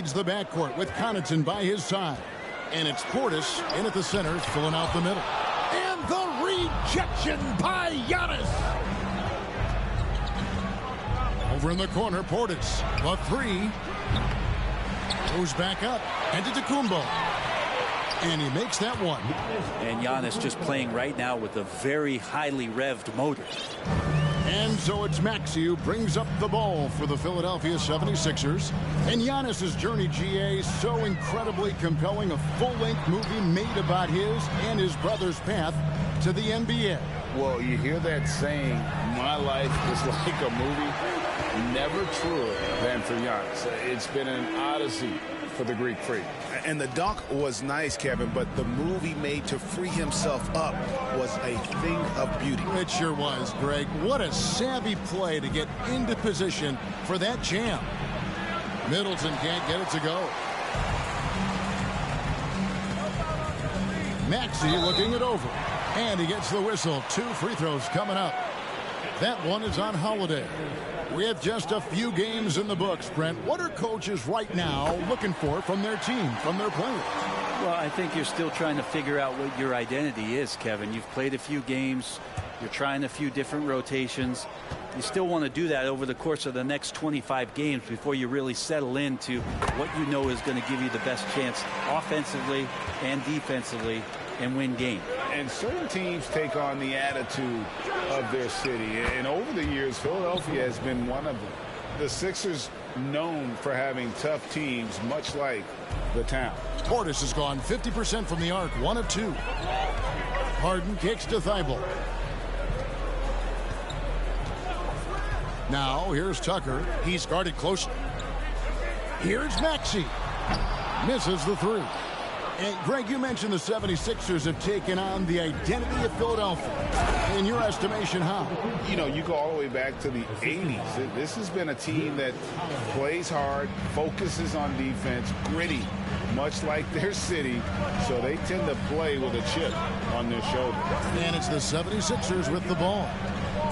leads the backcourt with Connaughton by his side. And it's Portis in at the center, filling out the middle. And the rejection by Giannis. Over in the corner, Portis. The three. Goes back up. And to Antetokounmpo. And he makes that one. And Giannis just playing right now with a very highly revved motor. And so it's Maxey who brings up the ball for the Philadelphia 76ers. And Giannis's journey, GA, so incredibly compelling. A full-length movie made about his and his brother's path to the NBA. Well, you hear that saying, my life is like a movie. Never truer than for Giannis. It's been an odyssey for the Greek freak. And the dunk was nice, Kevin, but the move he made to free himself up was a thing of beauty. It sure was, Greg. What a savvy play to get into position for that jam. Middleton can't get it to go. Maxey looking it over. And he gets the whistle. 2 free throws coming up. That one is on Holiday. With just a few games in the books, Brent, what are coaches right now looking for from their team, from their players? Well, I think you're still trying to figure out what your identity is, Kevin. You've played a few games. You're trying a few different rotations. You still want to do that over the course of the next 25 games before you really settle into what you know is going to give you the best chance offensively and defensively and win games. And certain teams take on the attitude of their city. And over the years, Philadelphia has been one of them. The Sixers known for having tough teams, much like the town. Portis has gone 50% from the arc, 1 of 2. Harden kicks to Thibault. Now, here's Tucker. He's guarded closely. Here's Maxey. Misses the 3. And, Greg, you mentioned the 76ers have taken on the identity of Philadelphia. In your estimation, how? You know, you go all the way back to the 80s. This has been a team that plays hard, focuses on defense, gritty, much like their city. So they tend to play with a chip on their shoulder. And it's the 76ers with the ball,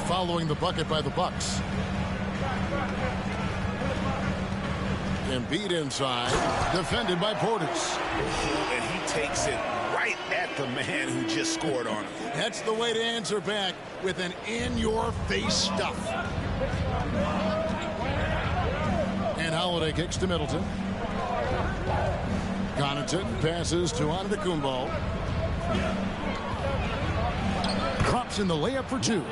following the bucket by the Bucks. Embiid inside, defended by Portis. And he takes it right at the man who just scored on him. That's the way to answer back, with an in-your-face stuff. And Holiday kicks to Middleton. Connaughton passes to Antetokounmpo. Drops in the layup for 2.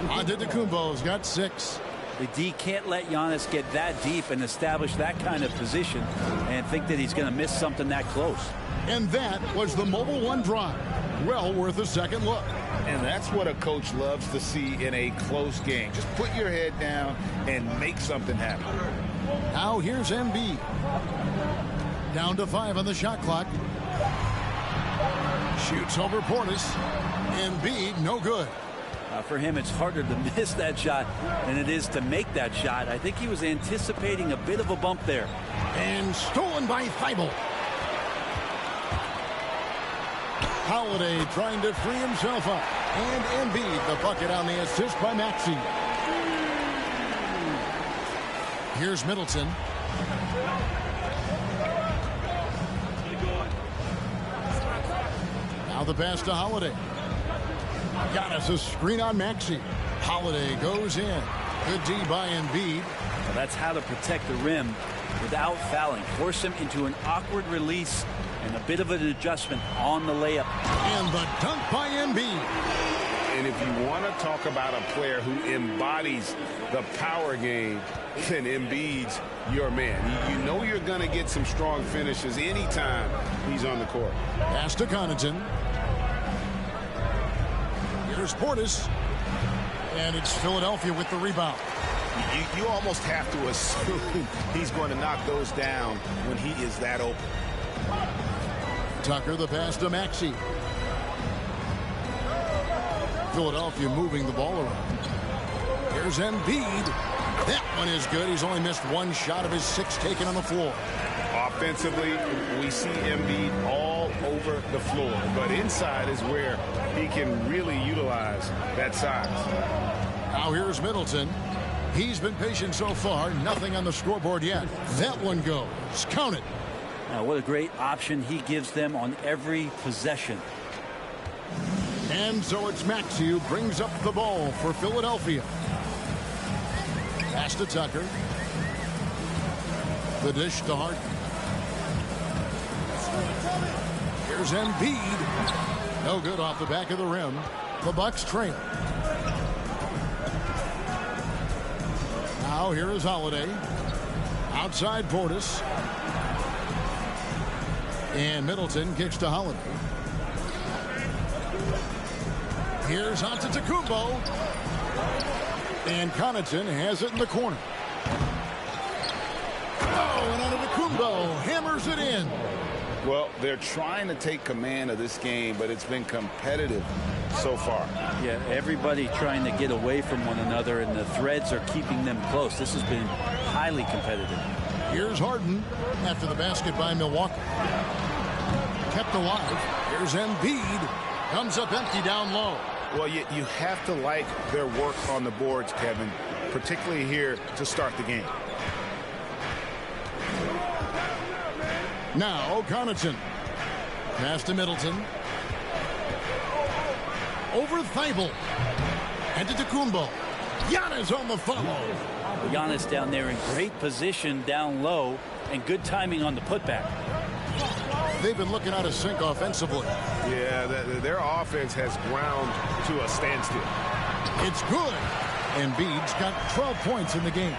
Antetokounmpo's got 6. The D can't let Giannis get that deep and establish that kind of position and think that he's going to miss something that close. And that was the Mobile One drive. Well worth a second look. And that's what a coach loves to see in a close game. Just put your head down and make something happen. Now here's Embiid. Down to 5 on the shot clock. Shoots over Portis. Embiid, no good. For him, it's harder to miss that shot than it is to make that shot. I think he was anticipating a bit of a bump there. And stolen by Thibault. Holiday trying to free himself up. And Embiid, the bucket on the assist by Maxey. Here's Middleton. Now the pass to Holiday. Giannis a screen on Maxey. Holiday goes in. Good D by Embiid. Well, that's how to protect the rim without fouling. Force him into an awkward release and a bit of an adjustment on the layup. And the dunk by Embiid. And if you want to talk about a player who embodies the power game, then Embiid's your man. You know you're going to get some strong finishes anytime he's on the court. Pass to Connaughton. Here's Portis. And it's Philadelphia with the rebound. You almost have to assume he's going to knock those down when he is that open. Tucker, the pass to Maxey. Philadelphia moving the ball around. Here's Embiid. That one is good. He's only missed 1 shot of his 6 taken on the floor. Offensively, we see Embiid all over the floor, but inside is where he can really utilize that size. Now here's Middleton. He's been patient so far. Nothing on the scoreboard yet. That one goes. Count it. Now, what a great option he gives them on every possession. And so it's Maxey who brings up the ball for Philadelphia. Pass to Tucker. The dish to Harden. Here's Embiid. No good off the back of the rim. The Bucks trail. Now here is Holiday. Outside Portis. And Middleton kicks to Holiday. Here's Antetokounmpo. And Connaughton has it in the corner. Oh, and Antetokounmpo hammers it in. Well, they're trying to take command of this game, but it's been competitive so far. Yeah, everybody trying to get away from one another, and the threads are keeping them close. This has been highly competitive. Here's Harden after the basket by Milwaukee. Kept alive. Here's Embiid. Comes up empty down low. Well, you have to like their work on the boards, Kevin, particularly here to start the game. Now Connaughton. Pass to Middleton. Over Thibault. And to Antetokounmpo. Giannis on the follow. Giannis down there in great position down low and good timing on the putback. They've been looking out of sync offensively. Yeah, their offense has ground to a standstill. It's good. Embiid's got 12 points in the game.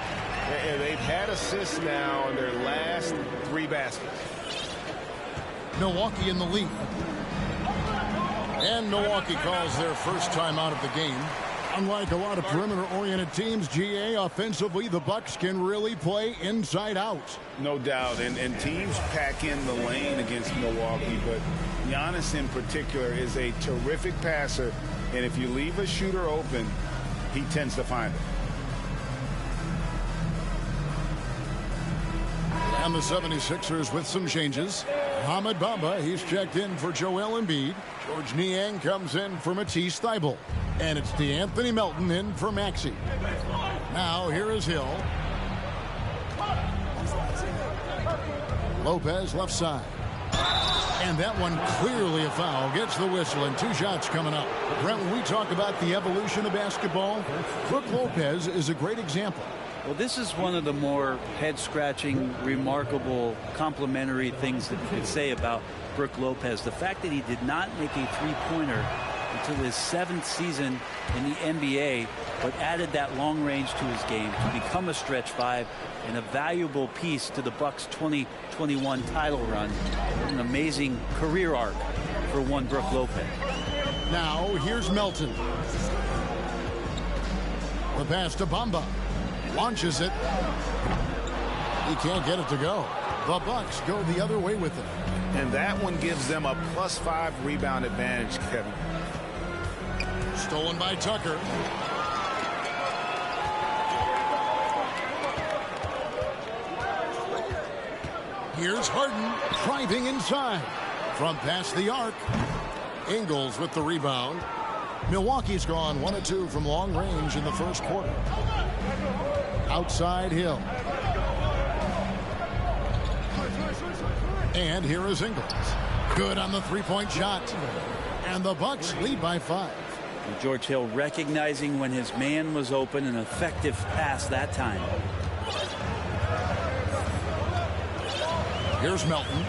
And they've had assists now in their last 3 baskets. Milwaukee in the lead. And Milwaukee calls their first time out of the game. Unlike a lot of perimeter-oriented teams, GA, offensively, the Bucks can really play inside out. No doubt, and teams pack in the lane against Milwaukee, but Giannis in particular is a terrific passer, and if you leave a shooter open, he tends to find it. And the 76ers with some changes. Ahmed Bamba, he's checked in for Joel Embiid. George Niang comes in for Matisse Thybulle. And it's DeAnthony Melton in for Maxey. Now here is Hill. Lopez left side. And that one clearly a foul. Gets the whistle and 2 shots coming up. Brent, when we talk about the evolution of basketball, Brook Lopez is a great example. Well, this is one of the more head-scratching, remarkable, complimentary things that you could say about Brook Lopez. The fact that he did not make a three-pointer until his 7th season in the NBA, but added that long range to his game to become a stretch 5 and a valuable piece to the Bucks' 2021 title run. An amazing career arc for one Brook Lopez. Now here's Melton. The pass to Bamba. Launches it. He can't get it to go. The Bucks go the other way with it. And that one gives them a +5 rebound advantage, Kevin. Stolen by Tucker. Here's Harden driving inside. From past the arc. Ingles with the rebound. Milwaukee's gone 1 of 2 from long range in the first quarter. Outside Hill. And here is Ingles. Good on the 3-point shot. And the Bucks lead by 5. And George Hill recognizing when his man was open, an effective pass that time. Here's Melton.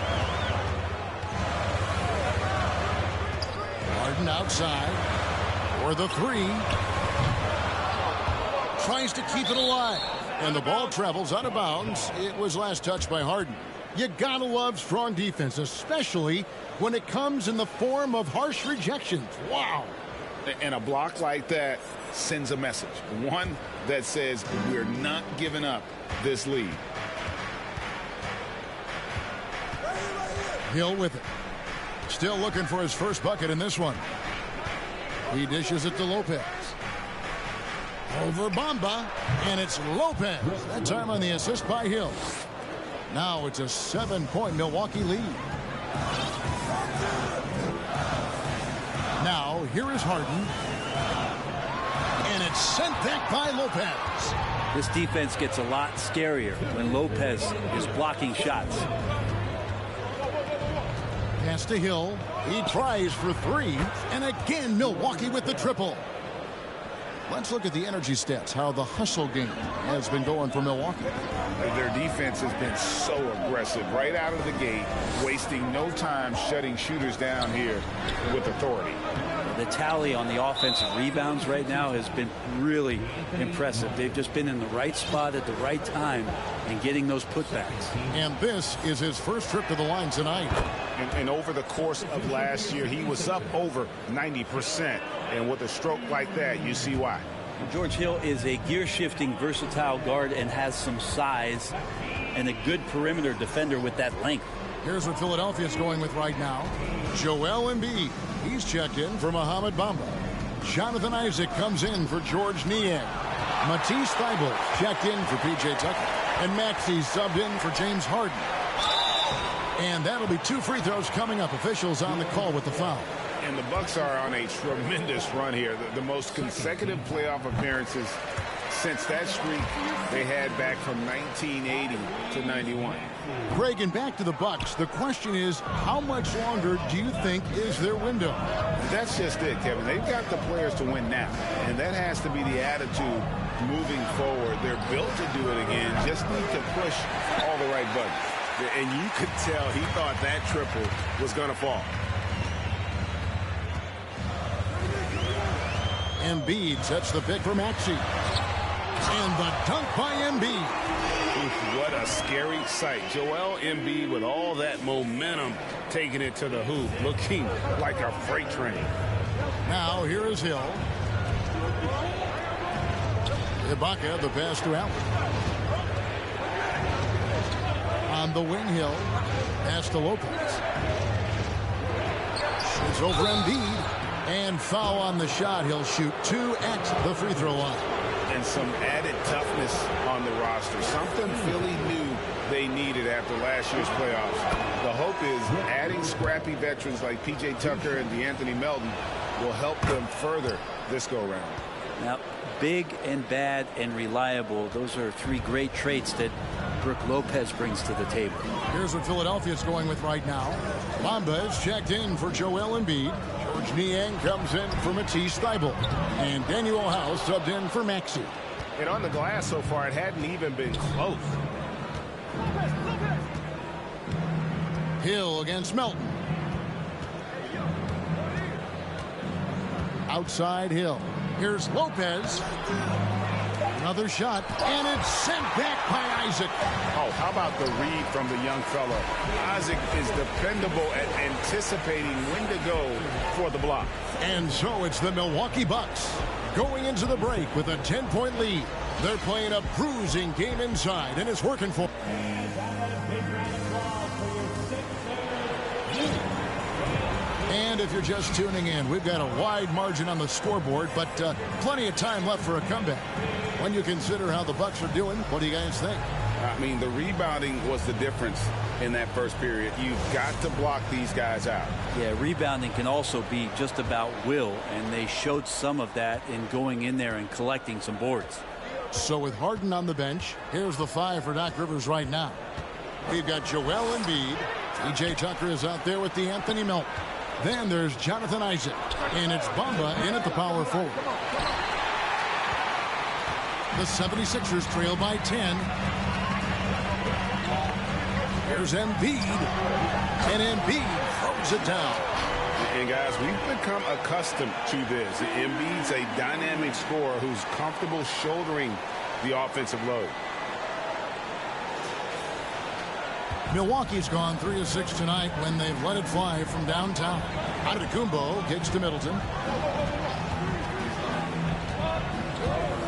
Harden outside. For the 3. Tries to keep it alive. And the ball travels out of bounds. It was last touched by Harden. You gotta love strong defense, especially when it comes in the form of harsh rejections. Wow. And a block like that sends a message. One that says we're not giving up this lead. Hill with it. Still looking for his first bucket in this one. He dishes it to Lopez. Over Bamba, and it's Lopez. That time on the assist by Hill. Now it's a 7-point Milwaukee lead. Now here is Harden. And it's sent back by Lopez. This defense gets a lot scarier when Lopez is blocking shots. Pass to Hill. He tries for three. And again, Milwaukee with the triple. Let's look at the energy stats, how the hustle game has been going for Milwaukee. Their defense has been so aggressive right out of the gate, wasting no time shutting shooters down here with authority. The tally on the offensive rebounds right now has been really impressive. They've just been in the right spot at the right time and getting those putbacks. And this is his first trip to the line tonight. And over the course of last year, he was up over 90%. And with a stroke like that, you see why. George Hill is a gear-shifting, versatile guard and has some size and a good perimeter defender with that length. Here's what Philadelphia's going with right now. Joel Embiid. He's checked in for Mohamed Bamba. Jonathan Isaac comes in for George Niang. Matisse Thybulle checked in for P.J. Tucker. And Maxey subbed in for James Harden. And that'll be 2 free throws coming up. Officials on the call with the foul. And the Bucks are on a tremendous run here. The most consecutive playoff appearances since that streak they had back from 1980 to 91. Greg, and back to the Bucks. The question is, how much longer do you think is their window? That's just it, Kevin. They've got the players to win now, and that has to be the attitude moving forward. They're built to do it again. Just need to push all the right buttons. And you could tell he thought that triple was going to fall. Embiid sets the pick for Maxey. And the dunk by Embiid. What a scary sight. Joel Embiid with all that momentum taking it to the hoop, looking like a freight train. Now here is Hill. Ibaka, the pass to Allen. On the wing, Hill. Pass to Lopez. Shoots over Embiid. And foul on the shot. He'll shoot 2 at the free throw line. And some added toughness on the roster. Something Philly knew they needed after last year's playoffs. The hope is adding scrappy veterans like P.J. Tucker and DeAnthony Melton will help them further this go-round. Now, big and bad and reliable, those are 3 great traits that Brook Lopez brings to the table. Here's what Philadelphia's going with right now. Bamba is checked in for Joel Embiid. George Niang comes in for Matisse Thybulle. And Daniel House subbed in for Maxey. And on the glass so far, it hadn't even been close. Hill against Melton. Outside Hill. Here's Lopez. Another shot, and it's sent back by Isaac. Oh, how about the read from the young fella? Isaac is dependable at anticipating when to go for the block. And so it's the Milwaukee Bucks going into the break with a 10-point lead. They're playing a bruising game inside, and it's working for And if you're just tuning in, we've got a wide margin on the scoreboard, but plenty of time left for a comeback. When you consider how the Bucks are doing, what do you guys think? I mean, the rebounding was the difference in that first period. You've got to block these guys out. Yeah, rebounding can also be just about will, and they showed some of that in going in there and collecting some boards. So with Harden on the bench, here's the 5 for Doc Rivers right now. We've got Joel Embiid. P.J. Tucker is out there with DeAnthony Melton. Then there's Jonathan Isaac, and it's Bamba in at the power forward. The 76ers trail by 10. Here's Embiid, and Embiid throws it down. And guys, we've become accustomed to this. Embiid's a dynamic scorer who's comfortable shouldering the offensive load. Milwaukee's gone 3 of 6 tonight when they've let it fly from downtown. Antetokounmpo kicks to Middleton.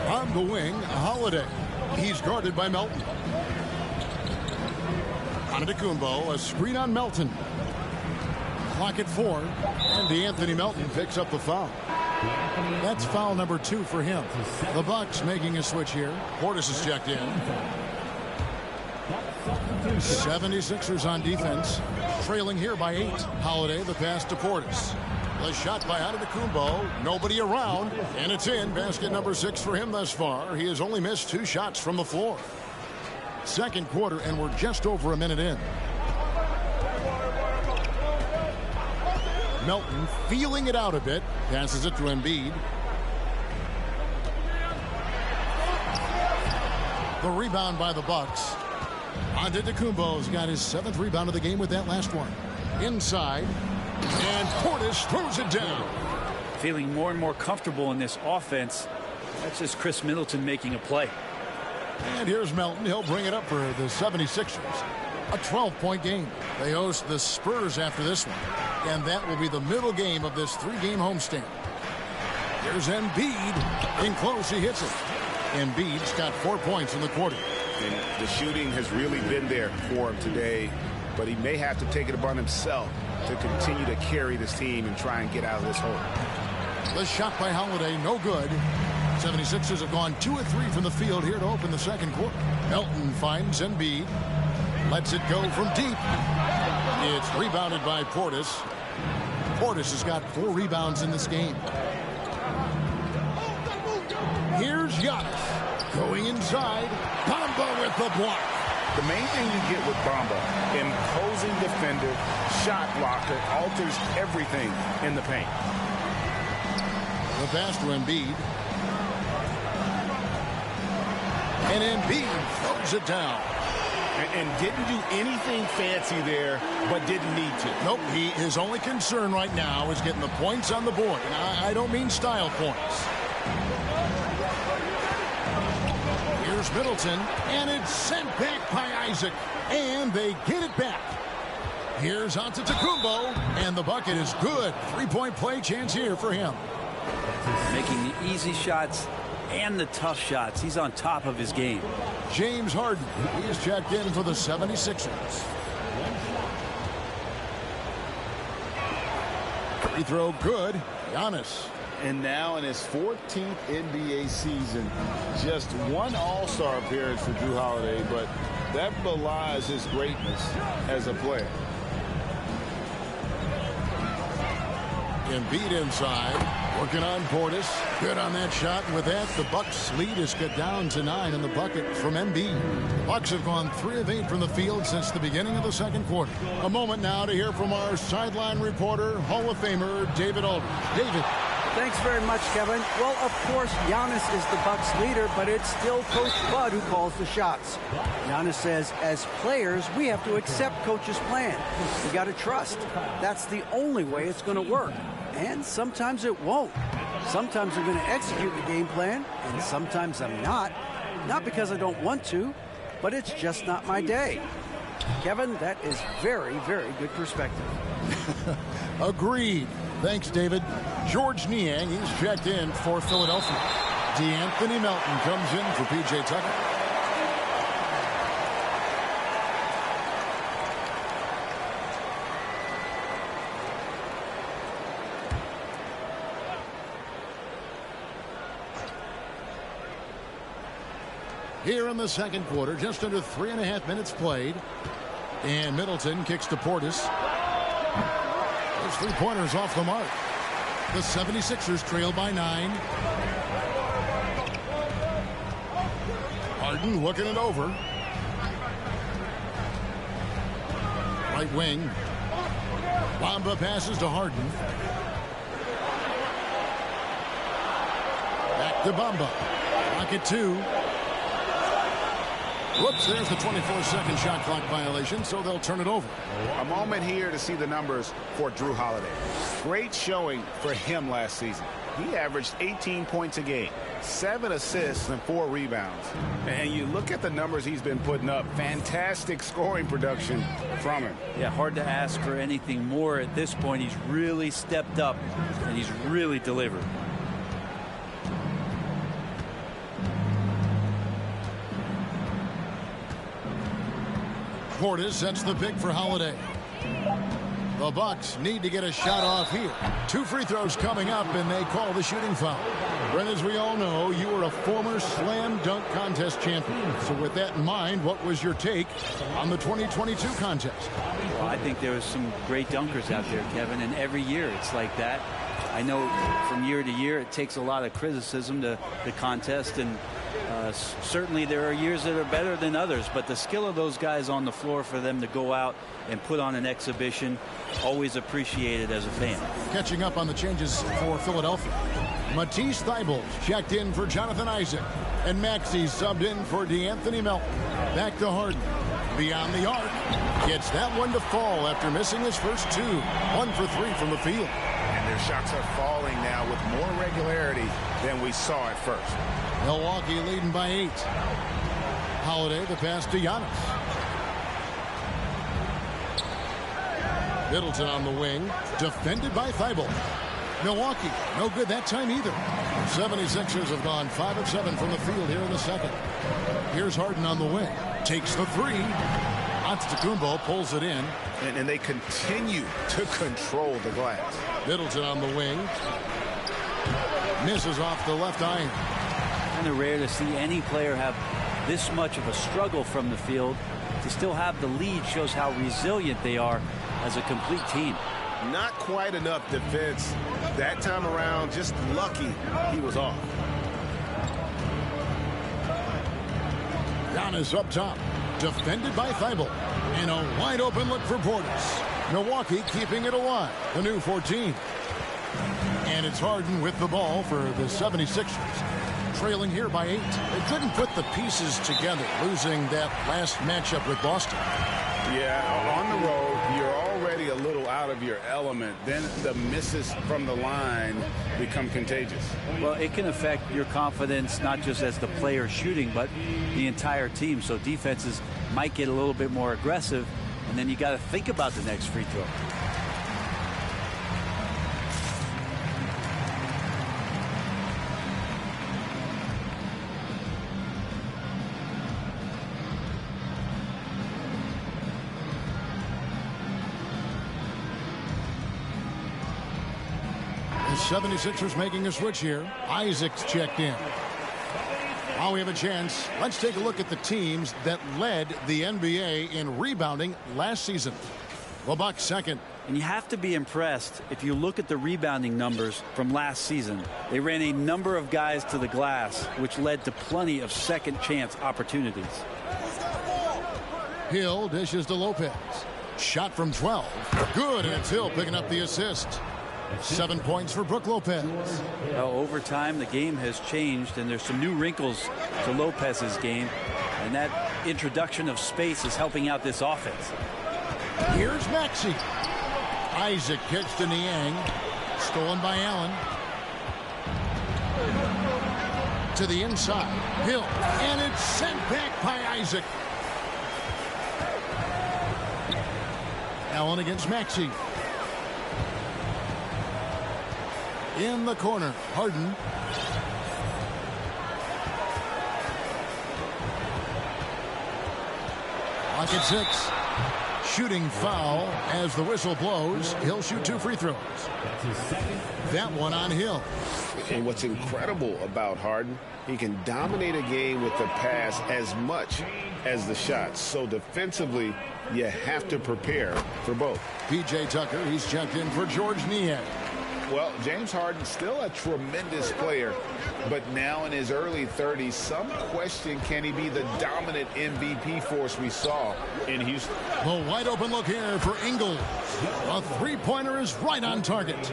On the wing, Holiday. He's guarded by Melton. Antetokounmpo, a screen on Melton. Clock at 4, and DeAnthony Melton picks up the foul. That's foul number 2 for him. The Bucks making a switch here. Portis is checked in. 76ers on defense, trailing here by 8. Holiday, the pass to Portis. The shot by Antetokounmpo. Nobody around. And it's in. Basket number 6 for him thus far. He has only missed 2 shots from the floor. Second quarter, and we're just over a minute in. Melton feeling it out a bit. Passes it to Embiid. The rebound by the Bucks. Antetokounmpo's got his 7th rebound of the game with that last one. Inside. And Portis throws it down. Feeling more and more comfortable in this offense. That's just Chris Middleton making a play. And here's Melton. He'll bring it up for the 76ers. A 12-point game. They host the Spurs after this one. And that will be the middle game of this 3-game homestand. Here's Embiid. In close, he hits it. Embiid's got 4 points in the quarter. And the shooting has really been there for him today, but he may have to take it upon himself to continue to carry this team and try and get out of this hole. The shot by Holiday, no good. 76ers have gone 2 of 3 from the field here to open the second quarter. Melton finds Embiid. Lets it go from deep. It's rebounded by Portis. Portis has got 4 rebounds in this game. Here's Giannis. Going inside. Bamba with the block. The main thing you get with Bamba, imposing defender, shot blocker, alters everything in the paint. The pass to Embiid. And Embiid throws it down. And didn't do anything fancy there, but didn't need to. Nope, his only concern right now is getting the points on the board. And I don't mean style points. Here's Middleton, and it's sent back by Isaac. And they get it back. Here's Antetokounmpo, and the bucket is good. 3-point play chance here for him. Making the easy shots and the tough shots. He's on top of his game. James Harden, he's checked in for the 76ers. Free throw good. Giannis. And now in his 14th NBA season, just 1 All-Star appearance for Jrue Holiday, but that belies his greatness as a player. Embiid inside, working on Portis. Good on that shot. And with that, the Bucks' lead is cut down to 9 in the bucket from Embiid. The Bucks have gone 3 of 8 from the field since the beginning of the second quarter. A moment now to hear from our sideline reporter, Hall of Famer David Aldridge. David. Thanks very much, Kevin. Well, of course, Giannis is the Bucks leader, but it's still Coach Bud who calls the shots. Giannis says, as players, we have to accept Coach's plan. We got to trust. That's the only way it's going to work. And sometimes it won't. Sometimes I'm going to execute the game plan, and sometimes I'm not. Not because I don't want to, but it's just not my day. Kevin, that is very, very good perspective. Agreed. Thanks, David. George Niang, he's checked in for Philadelphia. DeAnthony Melton comes in for P.J. Tucker. Here in the second quarter, just under 3.5 minutes played. And Middleton kicks to Portis. Those 3-pointers off the mark. The 76ers trail by 9. Harden looking it over. Right wing. Bamba passes to Harden. Back to Bamba. Rocket 2. Whoops, there's the 24-second shot clock violation, so they'll turn it over. A moment here to see the numbers for Jrue Holiday. Great showing for him last season. He averaged 18 points a game, 7 assists and 4 rebounds. And you look at the numbers he's been putting up, fantastic scoring production from him. Yeah, hard to ask for anything more at this point. He's really stepped up, and he's really delivered. Portis sets the pick for Holiday. The Bucks need to get a shot off here. 2 free throws coming up, and they call the shooting foul. Brent, as we all know, you were a former slam dunk contest champion. So with that in mind, what was your take on the 2022 contest? Well, I think there was some great dunkers out there, Kevin, and every year it's like that. I know from year to year it takes a lot of criticism to the contest, and certainly there are years that are better than others, but the skill of those guys on the floor for them to go out and put on an exhibition, always appreciated as a fan. Catching up on the changes for Philadelphia. Matisse Thybulle checked in for Jonathan Isaac, and Maxey subbed in for DeAnthony Melton. Back to Harden. Beyond the arc. Gets that one to fall after missing his first two. 1 for 3 from the field. And their shots are falling now with more regularity than we saw at first. Milwaukee leading by 8. Holiday, the pass to Giannis. Middleton on the wing. Defended by Thybulle. Milwaukee, no good that time either. 76ers have gone 5 of 7 from the field here in the second. Here's Harden on the wing. Takes the 3. Antetokounmpo pulls it in. And they continue to control the glass. Middleton on the wing. Misses off the left iron. Kind of rare to see any player have this much of a struggle from the field. To still have the lead shows how resilient they are as a complete team. Not quite enough defense that time around. Just lucky he was off. Giannis up top. Defended by Thybulle. And a wide open look for Portis. Milwaukee keeping it alive. The new 14. And it's Harden with the ball for the 76ers. Trailing here by 8. They couldn't put the pieces together, losing that last matchup with Boston. Yeah, on the road, you're already a little out of your element. Then the misses from the line become contagious. Well, it can affect your confidence, not just as the player shooting, but the entire team. So defenses might get a little bit more aggressive, and then you got to think about the next free throw. The 76ers making a switch here. Isaac's checked in. Now we have a chance. Let's take a look at the teams that led the NBA in rebounding last season. The Bucks second. And you have to be impressed if you look at the rebounding numbers from last season. They ran a number of guys to the glass, which led to plenty of second chance opportunities. Hill dishes to Lopez. Shot from 12. Good, and it's Hill picking up the assist. 7 points for Brook Lopez. Well, over time, the game has changed, and there's some new wrinkles to Lopez's game, and that introduction of space is helping out this offense. Here's Maxey. Isaac kicks to Niang. Stolen by Allen. To the inside. Hill. And it's sent back by Isaac. Allen against Maxey. In the corner, Harden. Clock at 6. Shooting foul as the whistle blows. He'll shoot 2 free throws. That one on Hill. And what's incredible about Harden, he can dominate a game with the pass as much as the shots. So defensively, you have to prepare for both. P.J. Tucker, he's checked in for George Niang. Well, James Harden's still a tremendous player, but now in his early 30s, some question, can he be the dominant MVP force we saw in Houston? The wide open look here for Ingles. A three-pointer is right on target.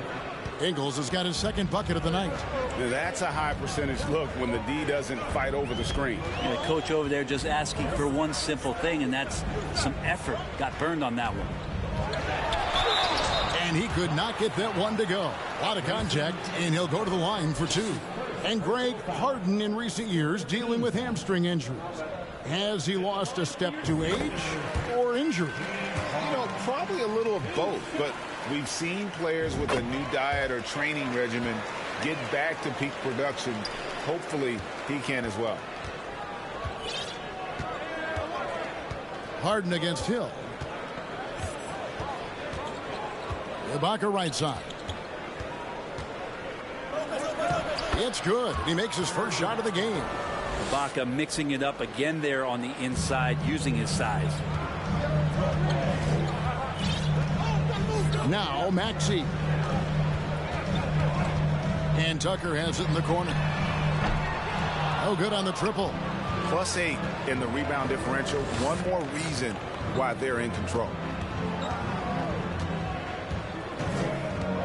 Ingles has got his second bucket of the night. That's a high percentage look when the D doesn't fight over the screen. And the coach over there just asking for one simple thing, and that's some effort. Got burned on that one. And he could not get that one to go. A lot of contact, and he'll go to the line for 2. And Greg, Harden in recent years dealing with hamstring injuries. Has he lost a step to age or injury? You know, probably a little of both, but we've seen players with a new diet or training regimen get back to peak production. Hopefully, he can as well. Harden against Hill. Ibaka right side. It's good. He makes his first shot of the game. Ibaka mixing it up again there on the inside, using his size. Now Maxey. And Tucker has it in the corner. Oh, good on the triple. +8 in the rebound differential. One more reason why they're in control.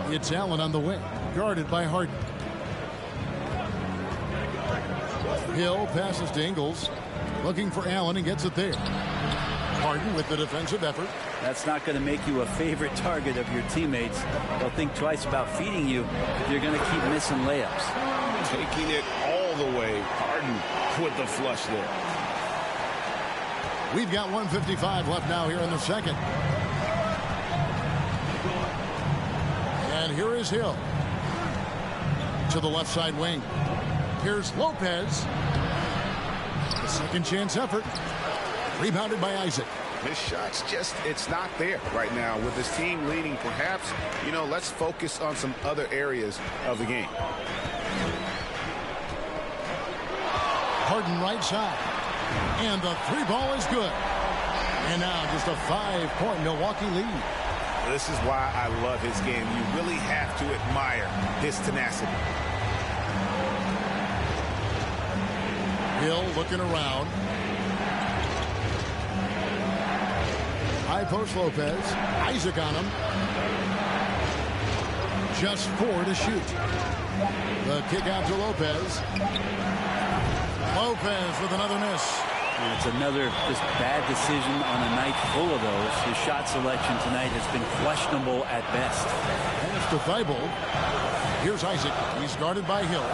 It's Allen on the wing, guarded by Harden. Hill passes to Ingles, looking for Allen and gets it there. Harden with the defensive effort. That's not going to make you a favorite target of your teammates. They'll think twice about feeding you if you're going to keep missing layups. Taking it all the way. Harden with the flush there. We've got 1:55 left now here in the second. And here is Hill. To the left side wing. Here's Lopez. The second chance effort. Rebounded by Isaac. His shot's just, it's not there right now. With his team leading, perhaps, let's focus on some other areas of the game. Harden right side. And the three ball is good. And now just a 5-point Milwaukee lead. This is why I love his game. You really have to admire his tenacity. Hill looking around. High post Lopez. Isaac on him. Just 4 to shoot. The kick out to Lopez. Lopez with another miss. And it's another just bad decision on a night full of those. His shot selection tonight has been questionable at best. Pass to Thibault. Here's Isaac. He's guarded by Hill.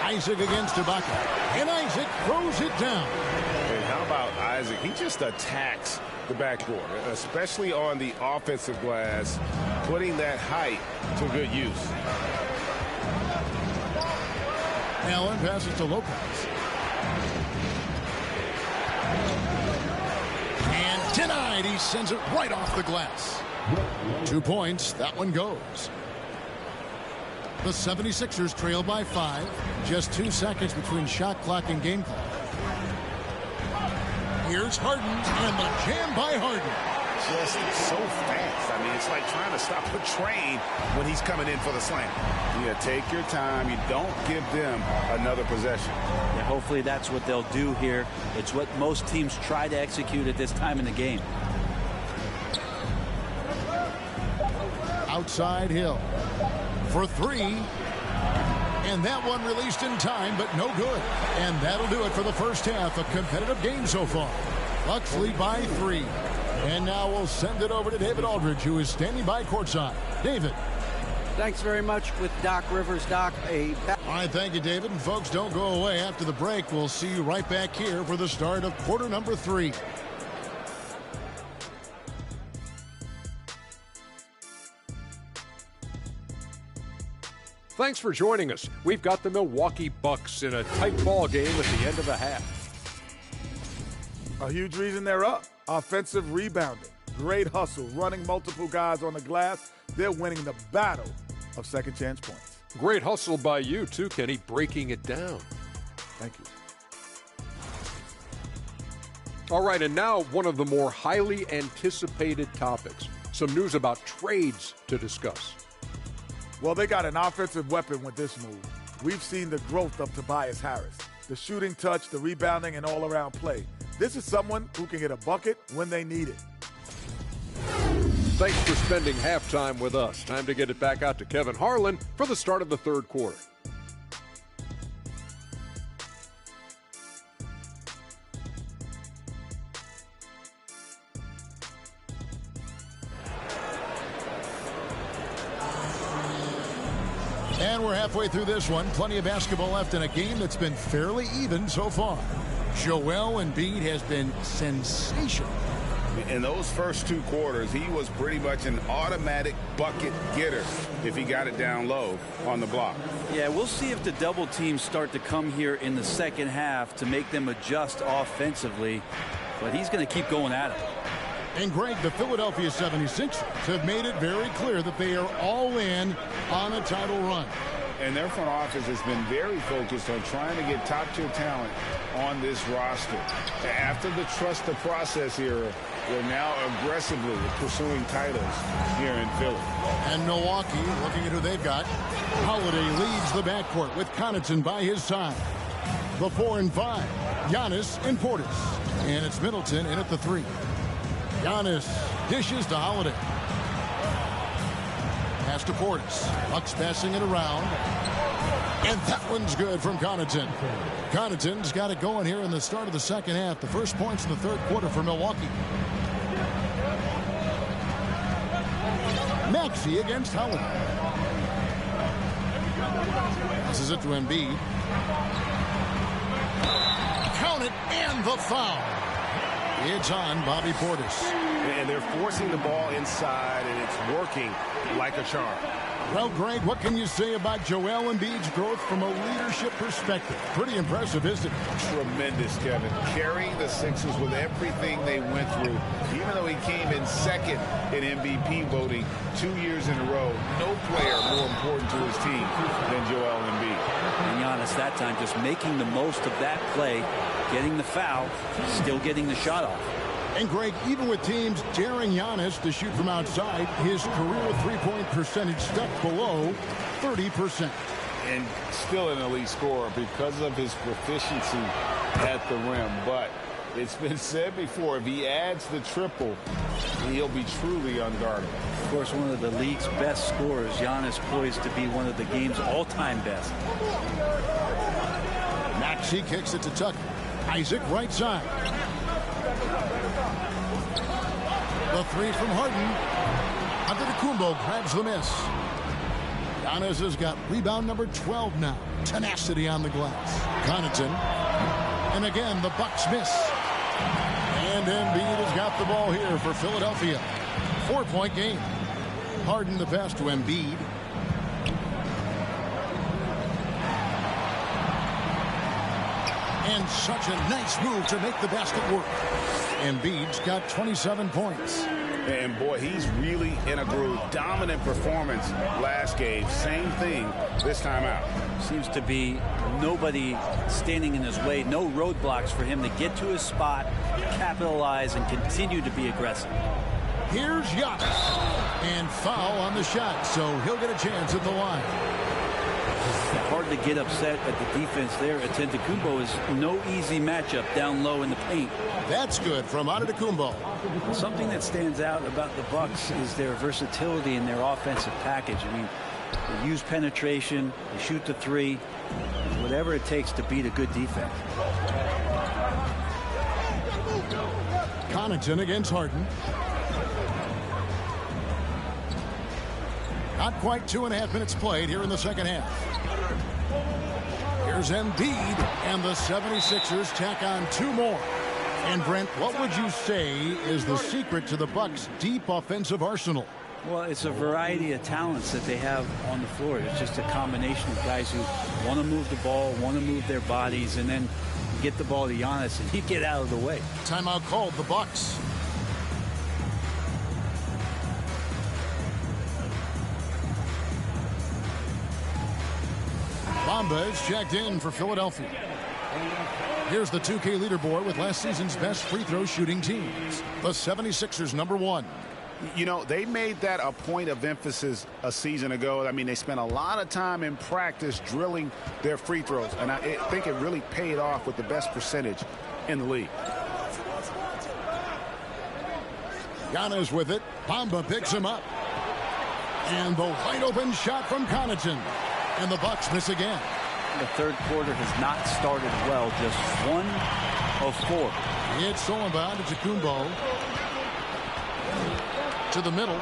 Isaac against Ibaka. And Isaac throws it down. And how about Isaac? He just attacks the backboard, especially on the offensive glass, putting that height to good use. Allen passes to Lopez. And denied. He sends it right off the glass. 2 points. That one goes. The 76ers trail by 5. Just 2 seconds between shot clock and game clock. Here's Harden, and the jam by Harden. Just so fast. I mean, it's like trying to stop a train when he's coming in for the slam. You take your time. You don't give them another possession. Yeah, hopefully that's what they'll do here. It's what most teams try to execute at this time in the game. Outside Hill for 3. And that one released in time, but no good. And that'll do it for the first half. A competitive game so far. Bucks lead by 3. And now we'll send it over to David Aldridge, who is standing by courtside. David. Thanks very much with Doc Rivers. Doc, all right, thank you, David. And folks, don't go away. After the break, we'll see you right back here for the start of quarter number 3. Thanks for joining us. We've got the Milwaukee Bucks in a tight ball game at the end of the half. A huge reason they're up. Offensive rebounding. Great hustle. Running multiple guys on the glass. They're winning the battle of second chance points. Great hustle by you, too, Kenny, breaking it down. Thank you. All right, and now one of the more highly anticipated topics. Some news about trades to discuss. Well, they got an offensive weapon with this move. We've seen the growth of Tobias Harris. The shooting touch, the rebounding, and all-around play. This is someone who can get a bucket when they need it. Thanks for spending halftime with us. Time to get it back out to Kevin Harlan for the start of the third quarter. And we're halfway through this one. Plenty of basketball left in a game that's been fairly even so far. Joel Embiid has been sensational. In those first 2 quarters, he was pretty much an automatic bucket getter if he got it down low on the block. Yeah, we'll see if the double teams start to come here in the second half to make them adjust offensively. But he's going to keep going at it. And Greg, the Philadelphia 76ers have made it very clear that they are all in on a title run. And their front office has been very focused on trying to get top-tier talent on this roster. After the trust the process era, they're now aggressively pursuing titles here in Philly. And Milwaukee, looking at who they've got, Holiday leads the backcourt with Connaughton by his side. The 4 and 5, Giannis and Portis. And it's Middleton in at the 3. Giannis dishes to Holiday. Pass to Portis. Bucks passing it around. And that one's good from Connaughton. Connaughton's got it going here in the start of the second half. The first points in the third quarter for Milwaukee. Maxey against Holiday. This is it to Embiid. Count it, and the foul. It's on Bobby Portis. And they're forcing the ball inside, and it's working like a charm. Well, Greg, what can you say about Joel Embiid's growth from a leadership perspective? Pretty impressive, isn't it? Tremendous, Kevin. Carrying the Sixers with everything they went through. Even though he came in second in MVP voting 2 years in a row, no player more important to his team than Joel Embiid. And Giannis that time just making the most of that play, getting the foul, still getting the shot off. And Greg, even with teams daring Giannis to shoot from outside, his career three-point percentage stuck below 30%. And still an elite scorer because of his proficiency at the rim. But it's been said before, if he adds the triple, he'll be truly unguardable. Of course, one of the league's best scorers, Giannis poised to be one of the game's all-time best. Maxey kicks it to Tucker. Isaac right side. The 3 from Harden. Antetokounmpo grabs the miss. Giannis has got rebound number 12 now. Tenacity on the glass. Connaughton. And again, the Bucks miss. And Embiid has got the ball here for Philadelphia. 4-point game. Harden the pass to Embiid. And such a nice move to make the basket work. Embiid's got 27 points. And boy, he's really in a groove. Dominant performance last game. Same thing this time out. Seems to be nobody standing in his way. No roadblocks for him to get to his spot, capitalize, and continue to be aggressive. Here's Giannis. And foul on the shot, so he'll get a chance at the line. Hard to get upset at the defense there. Antetokounmpo is no easy matchup down low in the paint. That's good from Antetokounmpo. Something that stands out about the Bucks is their versatility in their offensive package. I mean, they use penetration, they shoot the 3, whatever it takes to beat a good defense. Connaughton against Harden. Not quite 2.5 minutes played here in the second half. Here's Embiid, and the 76ers tack on 2 more. And Brent, what would you say is the secret to the Bucks' deep offensive arsenal? Well, it's a variety of talents that they have on the floor. It's just a combination of guys who want to move the ball, want to move their bodies, and then get the ball to Giannis and he get out of the way. Timeout called, the Bucks. Bamba is checked in for Philadelphia. Here's the 2K leaderboard with last season's best free throw shooting teams. The 76ers #1. You know, they made that a point of emphasis a season ago. I mean, they spent a lot of time in practice drilling their free throws, and I think it really paid off with the best percentage in the league. Giannis with it. Bamba picks him up. And the wide open shot from Connaughton. And the Bucks miss again. The third quarter has not started well. Just 1 of 4. It's Solomon to Kumbo. To the middle.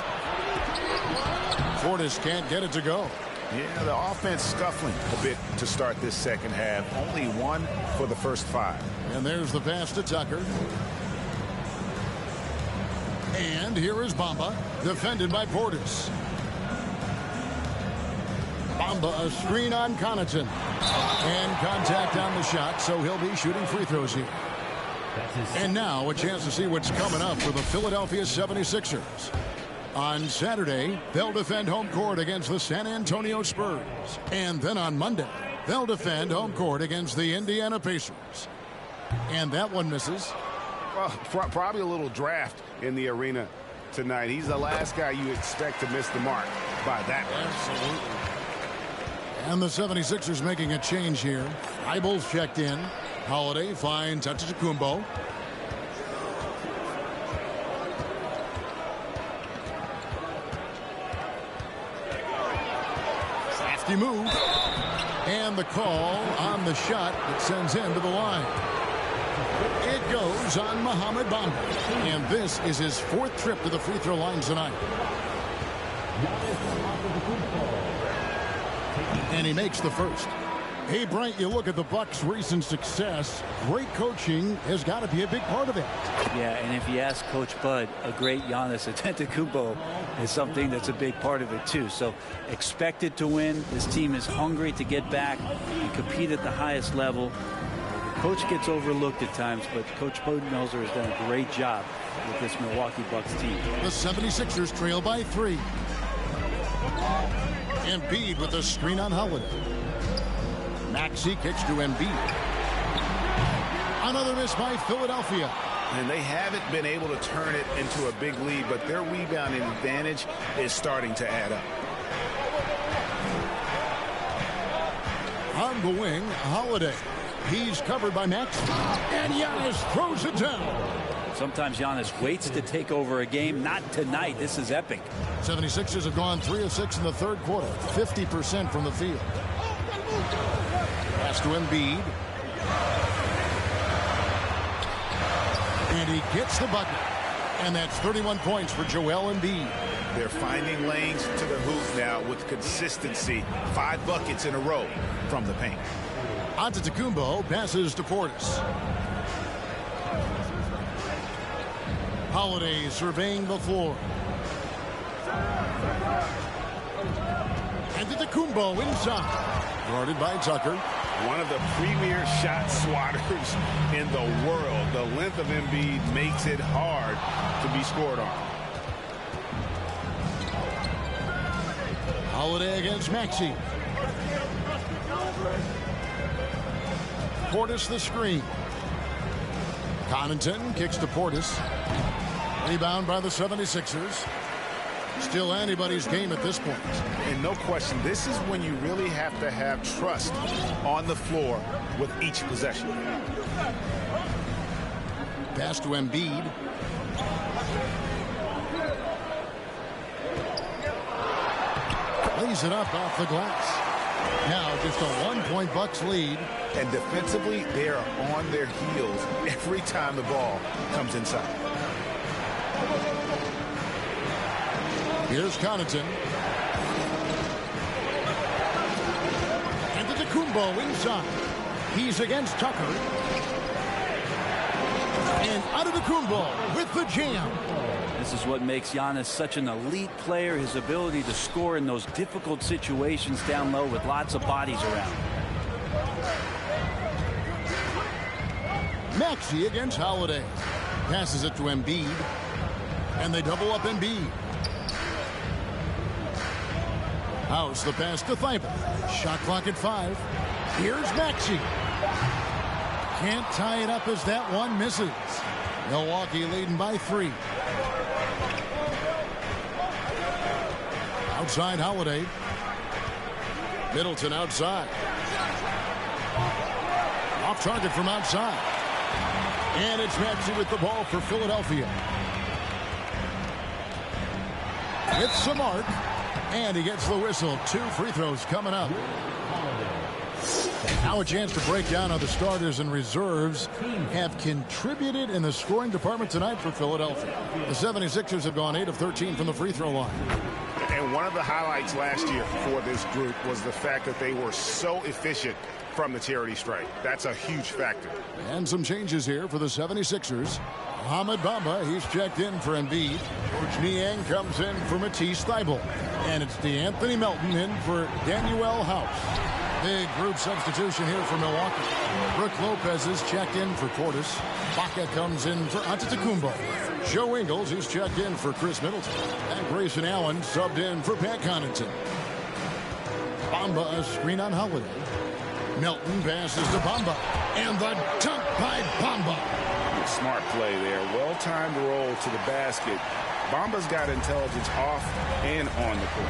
Portis can't get it to go. Yeah, the offense scuffling a bit to start this second half. Only 1 for the first 5. And there's the pass to Tucker. And here is Bamba, defended by Portis. Bamba, a screen on Connaughton. And contact on the shot, so he'll be shooting free throws here. And now a chance to see what's coming up for the Philadelphia 76ers. On Saturday, they'll defend home court against the San Antonio Spurs. And then on Monday, they'll defend home court against the Indiana Pacers. And that one misses. Well, probably a little draft in the arena tonight. He's the last guy you expect to miss the mark by that much. Absolutely. And the 76ers making a change here. Eibel's checked in. Holiday finds Antetokounmpo. Safety move. And the call on the shot that sends him to the line. It goes on Mohamed Bamba. And this is his 4th trip to the free throw line tonight. And he makes the first. Hey, Bryant, you look at the Bucks' recent success. Great coaching has got to be a big part of it. Yeah, and if you ask Coach Bud, a great Giannis Antetokounmpo is something that's a big part of it, too. So expected to win. This team is hungry to get back and compete at the highest level. Coach gets overlooked at times, but Coach Budenholzer has done a great job with this Milwaukee Bucks team. The 76ers trail by 3. Embiid with a screen on Holiday. Maxey kicks to Embiid. Another miss by Philadelphia. And they haven't been able to turn it into a big lead, but their rebounding advantage is starting to add up. On the wing, Holiday. He's covered by Maxey. And Giannis throws it down. Sometimes Giannis waits to take over a game. Not tonight. This is epic. 76ers have gone 3 of 6 in the 3rd quarter. 50% from the field. Pass to Embiid. And he gets the bucket. And that's 31 points for Joel Embiid. They're finding lanes to the hoop now with consistency. 5 buckets in a row from the paint. Antetokounmpo passes to Portis. Holiday surveying the floor. Antetokounmpo inside. Guarded by Tucker. One of the premier shot swatters in the world. The length of Embiid makes it hard to be scored on. Holiday against Maxey. Portis the screen. Connaughton kicks to Portis. Rebound by the 76ers. Still anybody's game at this point. And no question, this is when you really have to have trust on the floor with each possession. Pass to Embiid. Lays it up off the glass. Now just a 1-point Bucks lead. And defensively, they are on their heels every time the ball comes inside. Here's Connaughton. Antetokounmpo inside. He's against Tucker. And Antetokounmpo with the jam. This is what makes Giannis such an elite player, his ability to score in those difficult situations down low with lots of bodies around. Maxey against Holiday. Passes it to Embiid. And they double up Embiid. House the pass to Thibault. Shot clock at 5. Here's Maxey. Can't tie it up as that one misses. Milwaukee leading by 3. Outside Holiday. Middleton outside. Off target from outside. And it's Maxey with the ball for Philadelphia. Hits the mark. And he gets the whistle. 2 free throws coming up. Now a chance to break down how the starters and reserves have contributed in the scoring department tonight for Philadelphia. The 76ers have gone 8 of 13 from the free throw line. And And one of the highlights last year for this group was the fact that they were so efficient from the charity stripe. That's a huge factor. And some changes here for the 76ers. Mohamed Bamba, he's checked in for Embiid. George Niang comes in for Matisse Thybulle. And it's DeAnthony Melton in for Danuel House. Big group substitution here for Milwaukee. Brook Lopez is checked in for Portis. Baca comes in for Antetokounmpo. Joe Ingles, he's checked in for Chris Middleton. And Grayson Allen subbed in for Pat Connaughton. Bamba a screen on Holiday. Melton passes to Bamba. And the dunk by Bamba. Smart play there. Well-timed roll to the basket. Bamba's got intelligence off and on the court.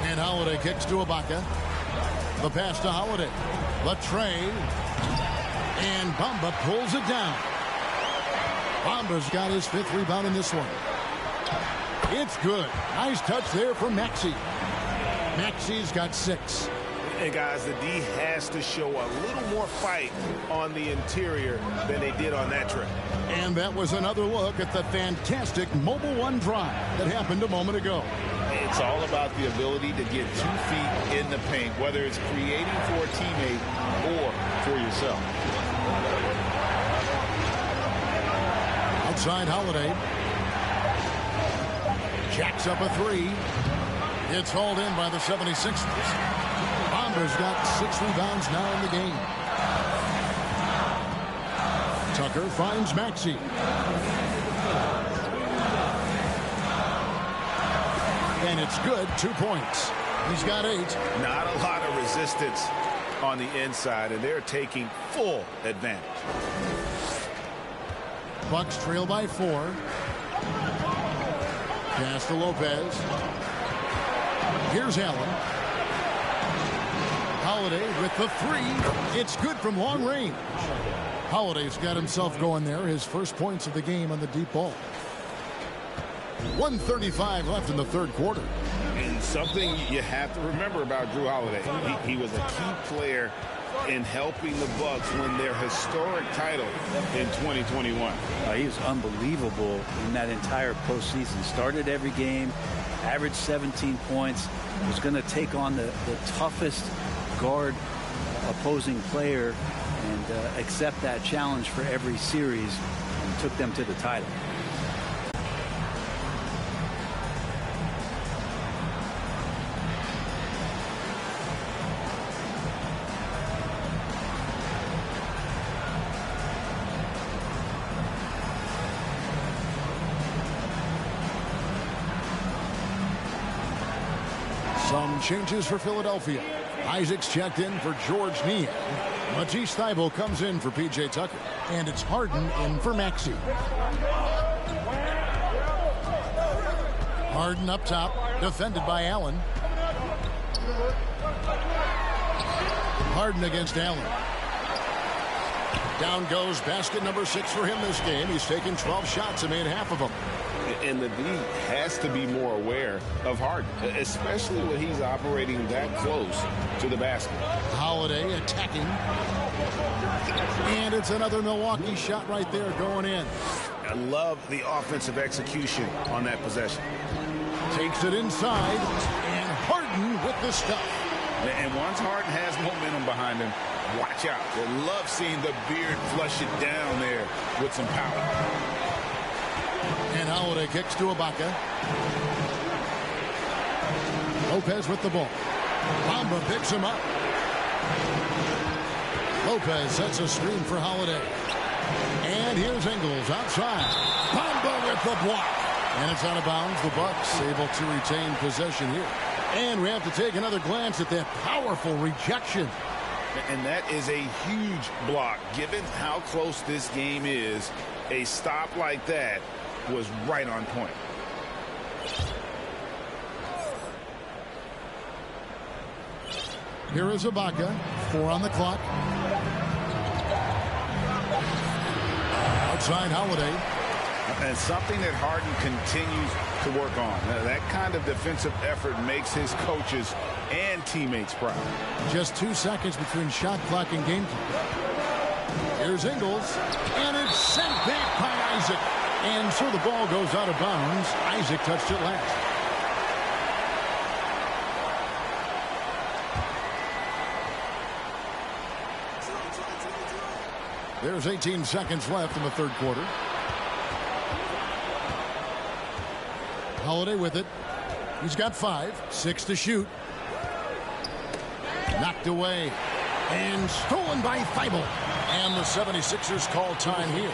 And Holiday kicks to Ibaka. The pass to Holiday. Latray. And Bamba pulls it down. Bamba's got his 5th rebound in this one. It's good. Nice touch there from Maxey. Maxey's got 6. And guys, the D has to show a little more fight on the interior than they did on that trip. And that was another look at the fantastic Mobile One drive that happened a moment ago. It's all about the ability to get 2 feet in the paint, whether it's creating for a teammate or for yourself. Outside Holiday. Jacks up a 3. It's hauled in by the 76ers. Bamba's got 6 rebounds now in the game. Tucker finds Maxey. And it's good. 2 points. He's got 8. Not a lot of resistance on the inside, and they're taking full advantage. Bucks trail by 4. Pass to Lopez. Here's Allen. Holiday with the 3. It's good from long range. Holiday's got himself going there. His first points of the game on the deep ball. 1:35 left in the 3rd quarter. And something you have to remember about Drew Holiday. He was a key player in helping the Bucks win their historic title in 2021. He was unbelievable in that entire postseason. Started every game, averaged 17 points, was going to take on the toughest guard opposing player and accept that challenge for every series and took them to the title. Some changes for Philadelphia. Isaac's checked in for George Niang. Matisse Thybulle comes in for P.J. Tucker. And it's Harden in for Maxey. Harden up top, defended by Allen. Harden against Allen. Down goes basket number 6 for him this game. He's taken 12 shots and made half of them. And the D has to be more aware of Harden, especially when he's operating that close to the basket. Holiday attacking. And it's another Milwaukee shot right there going in. I love the offensive execution on that possession. Takes it inside. And Harden with the stuff. And once Harden has momentum behind him, watch out. I love seeing the beard flush it down there with some power. And Holiday kicks to Ibaka. Lopez with the ball. Bamba picks him up. Lopez sets a screen for Holiday. And here's Ingles outside. Bamba with the block. And it's out of bounds. The Bucks able to retain possession here. And we have to take another glance at that powerful rejection. And that is a huge block. Given how close this game is, a stop like that was right on point. Here is Ibaka. 4 on the clock. Outside Holiday. And something that Harden continues to work on. Now, that kind of defensive effort makes his coaches and teammates proud. Just 2 seconds between shot clock and game clock. Here's Ingles. And it's sent back by Isaac. And so the ball goes out of bounds. Isaac touched it last. There's 18 seconds left in the third quarter. Holiday with it. He's got 5, 6 to shoot. Knocked away. And stolen by Thibault. And the 76ers call time here.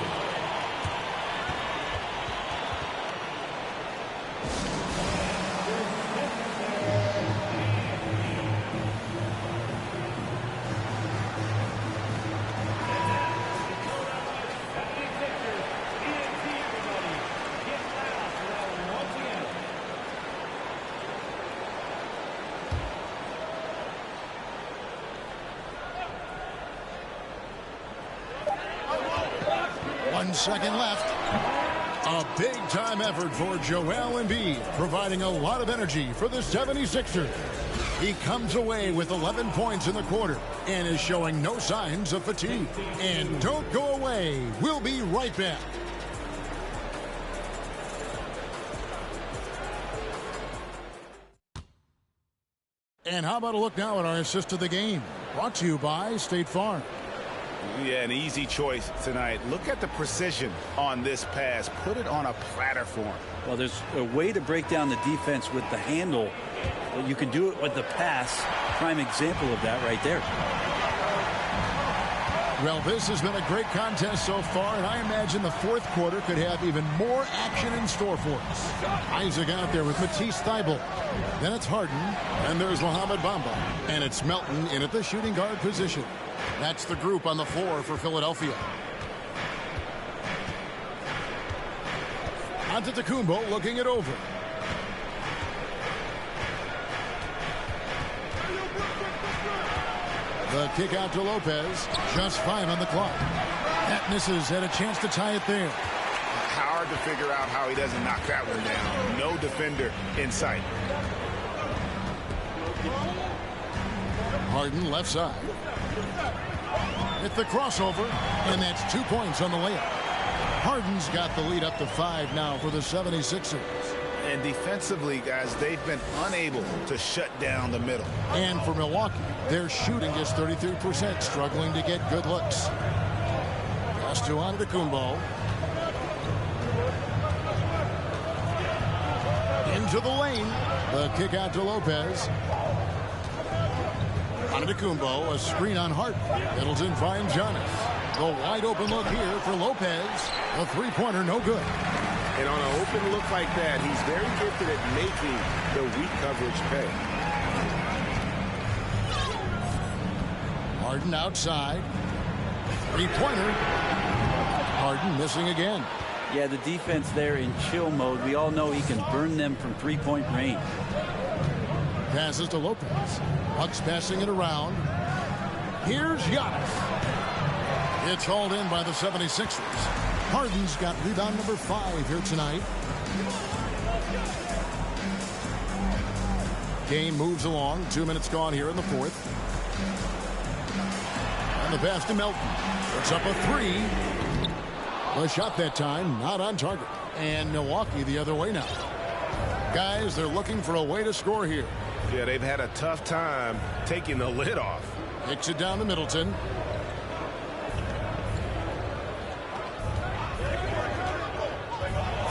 Second left. A big-time effort for Joel Embiid, providing a lot of energy for the 76ers. He comes away with 11 points in the quarter and is showing no signs of fatigue. And don't go away. We'll be right back. And how about a look now at our assist of the game? Brought to you by State Farm. Yeah, an easy choice tonight. Look at the precision on this pass. Put it on a platter for him. Well, there's a way to break down the defense with the handle. But you can do it with the pass. Prime example of that right there. Well, this has been a great contest so far, and I imagine the fourth quarter could have even more action in store for us. Isaac out there with Matisse Thybulle. Then it's Harden, and there's Mohamed Bamba. And it's Melton in at the shooting guard position. That's the group on the floor for Philadelphia. Antetokounmpo looking it over. The kick out to Lopez. Just 5 on the clock. That misses. Had a chance to tie it there. Hard to figure out how he doesn't knock that one down. No defender in sight. Harden left side. With the crossover, and that's 2 points on the layup. Harden's got the lead up to 5 now for the 76ers. And defensively, guys, they've been unable to shut down the middle. And for Milwaukee, their shooting is 33%, struggling to get good looks. Pass to Antetokounmpo. Into the lane. The kick out to Lopez. Antetokounmpo, a screen on Harden. Middleton finds Giannis. The wide open look here for Lopez. A three-pointer, no good. And on an open look like that, he's very gifted at making the weak coverage pay. Harden outside. Three-pointer. Harden missing again. Yeah, the defense there in chill mode. We all know he can burn them from three-point range. Passes to Lopez. Bucks passing it around. Here's Giannis. It's hauled in by the 76ers. Harden's got rebound number 5 here tonight. Game moves along. 2 minutes gone here in the fourth. And the pass to Melton. It's up a 3. The shot that time not on target. And Milwaukee the other way now. Guys, they're looking for a way to score here. Yeah, they've had a tough time taking the lid off. Kicks it down to Middleton.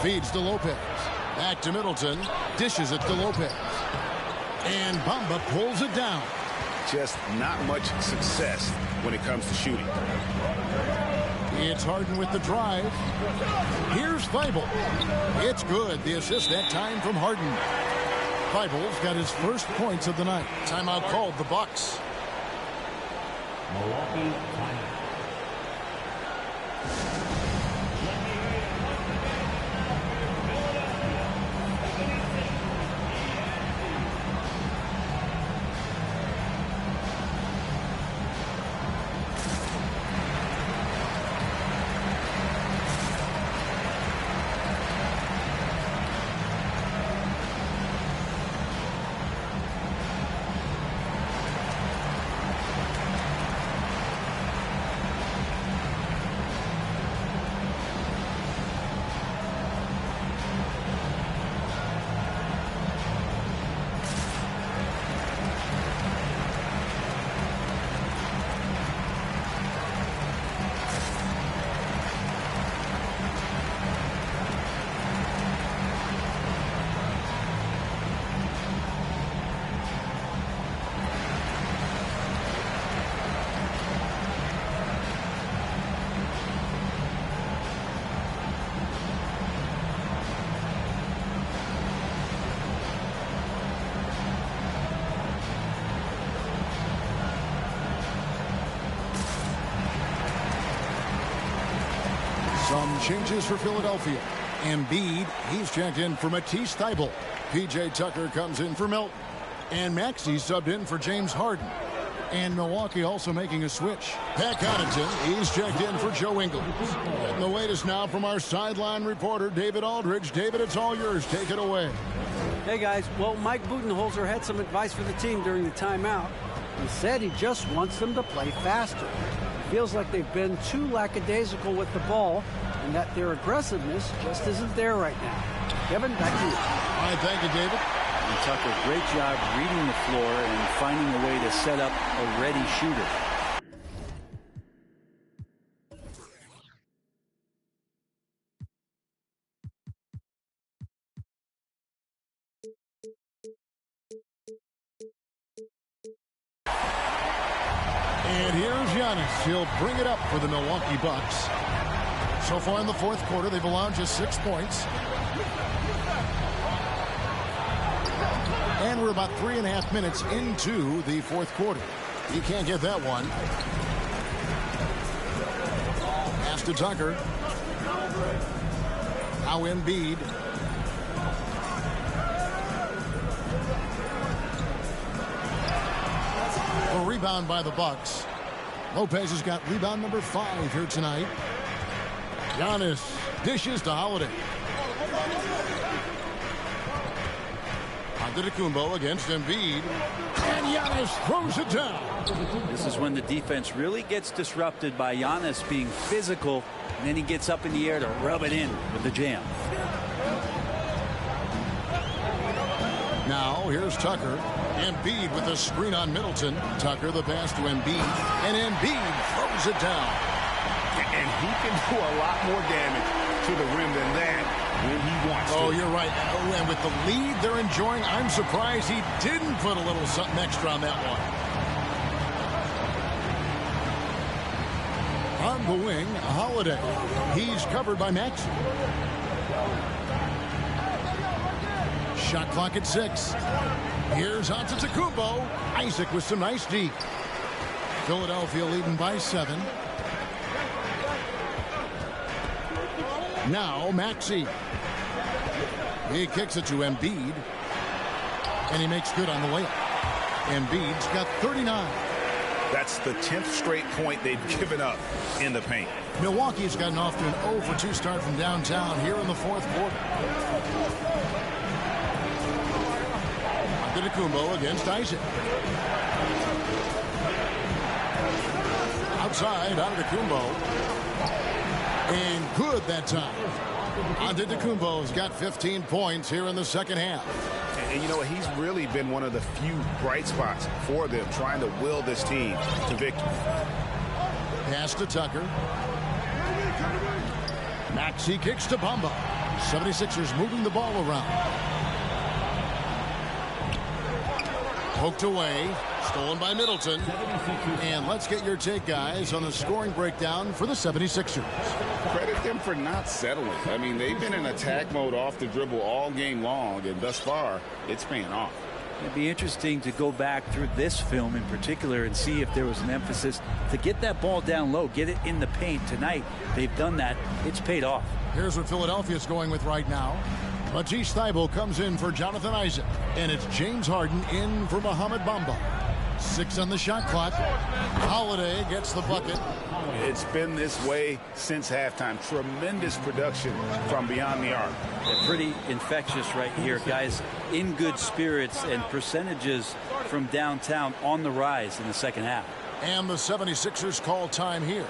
Feeds to Lopez. Back to Middleton. Dishes it to Lopez. And Bamba pulls it down. Just not much success when it comes to shooting. It's Harden with the drive. Here's Thybulle. It's good. The assist that time from Harden. Thybulle's got his first points of the night. Timeout called the Bucks. Milwaukee timeout. Some changes for Philadelphia. Embiid, he's checked in for Matisse Thybulle. P.J. Tucker comes in for Milton. And Maxey subbed in for James Harden. And Milwaukee also making a switch. Pat Connaughton, he's checked in for Joe Ingles. And the latest now from our sideline reporter, David Aldridge. David, it's all yours. Take it away. Hey, guys. Well, Mike Budenholzer had some advice for the team during the timeout. He said he just wants them to play faster. It feels like they've been too lackadaisical with the ball and that their aggressiveness just isn't there right now. Kevin, back to you. All right, thank you, David. And Tucker, great job reading the floor and finding a way to set up a ready shooter. And here's Giannis. He'll bring it up for the Milwaukee Bucks. So far in the fourth quarter, they've allowed just 6 points. And we're about 3.5 minutes into the fourth quarter. He can't get that one. Pass to Tucker. Now Embiid. A rebound by the Bucks. Lopez has got rebound number 5 here tonight. Giannis dishes to Holiday. Antetokounmpo against Embiid. And Giannis throws it down. This is when the defense really gets disrupted by Giannis being physical, and then he gets up in the air to rub it in with the jam. Now here's Tucker. Embiid with a screen on Middleton. Tucker the pass to Embiid. And Embiid throws it down. And he can do a lot more damage to the rim than that when he wants to. Oh, you're right. Oh, and with the lead they're enjoying, I'm surprised he didn't put a little something extra on that one. On the wing, Holiday. He's covered by Maxey. Shot clock at 6. Here's Antetokounmpo. Isaac with some nice D. Philadelphia leading by 7. Now Maxey. He kicks it to Embiid. And he makes good on the layup. Embiid's got 39. That's the 10th straight point they've given up in the paint. Milwaukee's gotten off to an 0-for-2 start from downtown here in the fourth quarter. Antetokounmpo against Isaac. Outside, Antetokounmpo. And good that time. Antetokounmpo's got 15 points here in the second half. And you know, he's really been one of the few bright spots for them, trying to will this team to victory. Pass to Tucker. Maxey kicks to Bamba. 76ers moving the ball around. Poked away. Stolen by Middleton. And let's get your take, guys, on the scoring breakdown for the 76ers. Credit them for not settling. I mean, they've been in attack mode off the dribble all game long, and thus far, it's paying off. It'd be interesting to go back through this film in particular and see if there was an emphasis to get that ball down low, get it in the paint. Tonight, they've done that. It's paid off. Here's what Philadelphia's going with right now. Matisse Thybulle comes in for Jonathan Isaac. And it's James Harden in for Mohamed Bamba. 6 on the shot clock. Holiday gets the bucket. It's been this way since halftime. Tremendous production from beyond the arc. They're pretty infectious right here, guys. In good spirits, and percentages from downtown on the rise in the second half. And the 76ers call time here.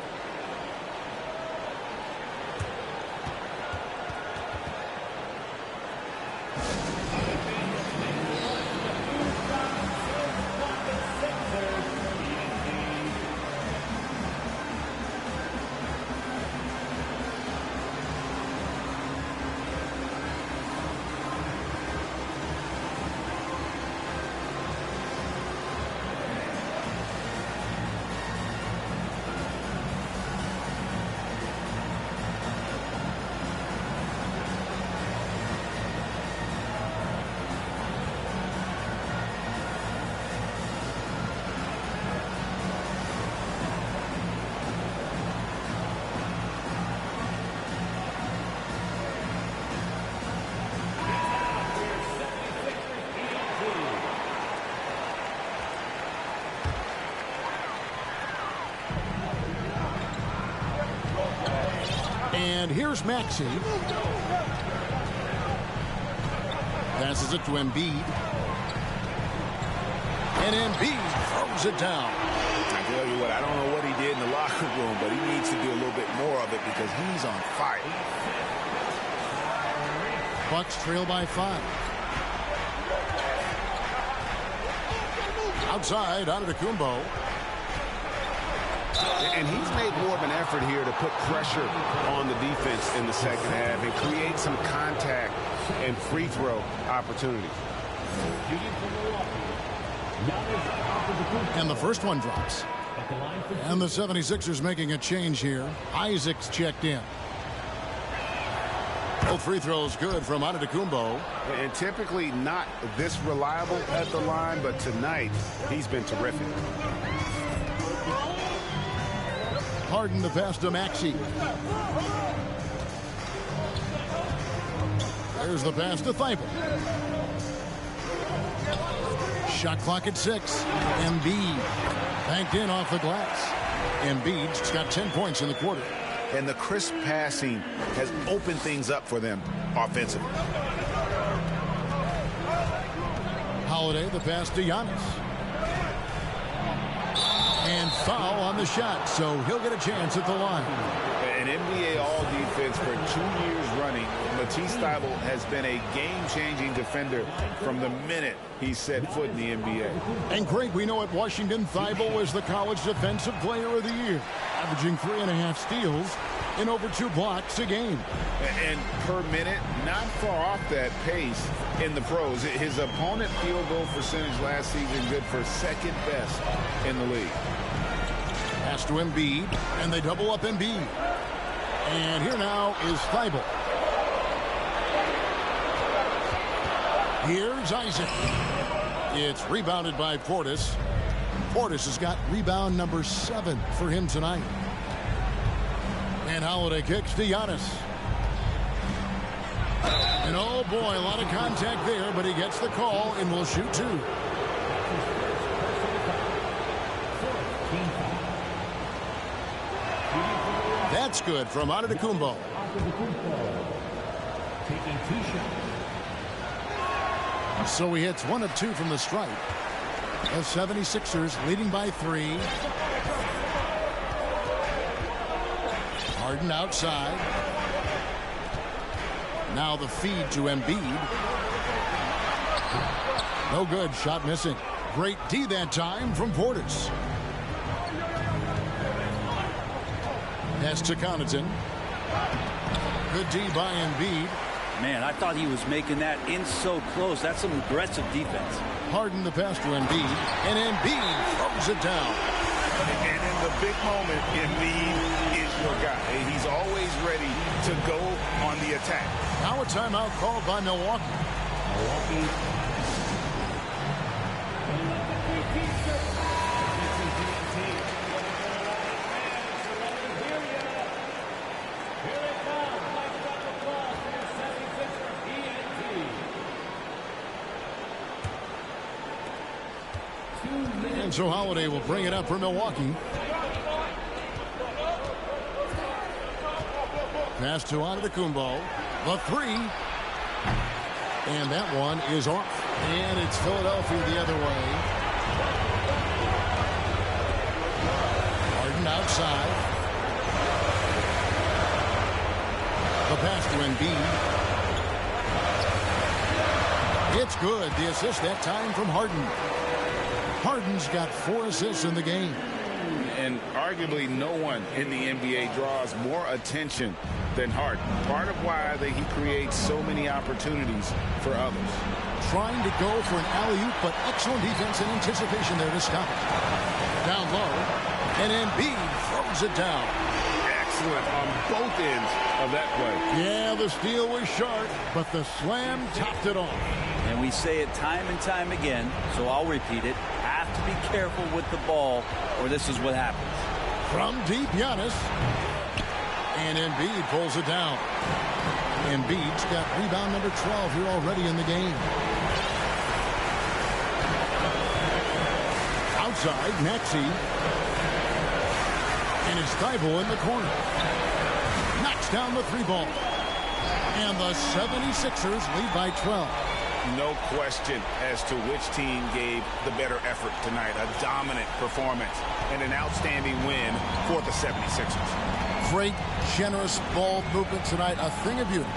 And here's Maxey. Passes it to Embiid. And Embiid throws it down. I tell you what, I don't know what he did in the locker room, but he needs to do a little bit more of it because he's on fire. Bucks trail by 5. Outside, Antetokounmpo. And he's made more of an effort here to put pressure on the defense in the second half and create some contact and free throw opportunities. And the first one drops. And the 76ers making a change here. Isaac's checked in. Both free throws good from Antetokounmpo. And typically not this reliable at the line, but tonight he's been terrific. Harden the pass to Maxey. There's the pass to Thibault. Shot clock at 6. Embiid banked in off the glass. Embiid's got 10 points in the quarter. And the crisp passing has opened things up for them offensively. Holiday the pass to Giannis. And foul on the shot, so he'll get a chance at the line. An NBA All-Defense for 2 years running. Matisse Thybulle has been a game-changing defender from the minute he set foot in the NBA. And Craig, we know at Washington, Thybulle was the College Defensive Player of the Year, averaging 3.5 steals and over 2 blocks a game. And per minute, not far off that pace in the pros. His opponent field goal percentage last season good for second best in the league. Pass to Embiid, and they double up Embiid. And here now is Thibault. Here's Isaac. It's rebounded by Portis. Portis has got rebound number 7 for him tonight. And Holiday kicks to Giannis. And oh boy, a lot of contact there, but he gets the call and will shoot 2. That's good from Antetokounmpo. So he hits 1 of 2 from the stripe. The 76ers leading by 3. Harden outside. Now the feed to Embiid. No good. Shot missing. Great D that time from Portis. Pass to Connaughton. Good D by Embiid. Man, I thought he was making that in so close. That's some aggressive defense. Harden the pass to Embiid. And Embiid throws it down. And in the big moment, Embiid is your guy. He's always ready to go on the attack. Now a timeout called by Milwaukee. And so Holiday will bring it up for Milwaukee. Pass to Antetokounmpo. The 3. And that one is off. And it's Philadelphia the other way. Harden outside. The pass to Embiid. It's good. The assist that time from Harden. Harden's got 4 assists in the game. And arguably no one in the NBA draws more attention than Harden. Part of why he creates so many opportunities for others. Trying to go for an alley-oop, but excellent defense and anticipation there to stop it. Down low, and Embiid throws it down. Excellent on both ends of that play. Yeah, the steal was sharp, but the slam topped it off. And we say it time and time again, so I'll repeat it. Have to be careful with the ball, or this is what happens. From deep, Giannis. And Embiid pulls it down. Embiid's got rebound number 12 here already in the game. Outside, Maxey. And it's Thybulle in the corner. Knocks knocks down the 3 ball. And the 76ers lead by 12. No question as to which team gave the better effort tonight. A dominant performance and an outstanding win for the 76ers. Great, generous ball movement tonight. A thing of beauty.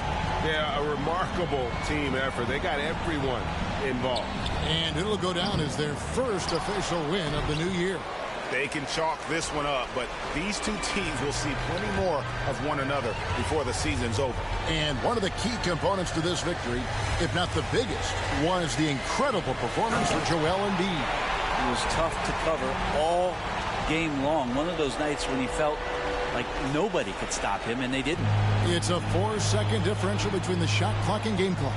Yeah, a remarkable team effort. They got everyone involved. And it'll go down as their first official win of the new year. They can chalk this one up, but these two teams will see plenty more of one another before the season's over. And one of the key components to this victory, if not the biggest, was the incredible performance for Joel Embiid. It was tough to cover all game long. One of those nights when he felt like nobody could stop him, and they didn't. It's a 4-second differential between the shot clock and game clock.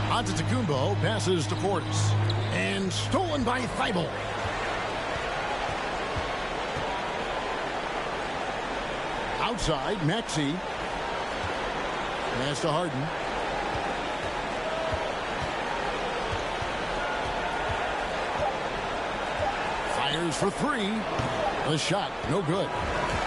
Antetokounmpo passes to Portis. And stolen by Thibault. Outside, Maxey. Pass to Harden. Fires for 3. The shot, no good.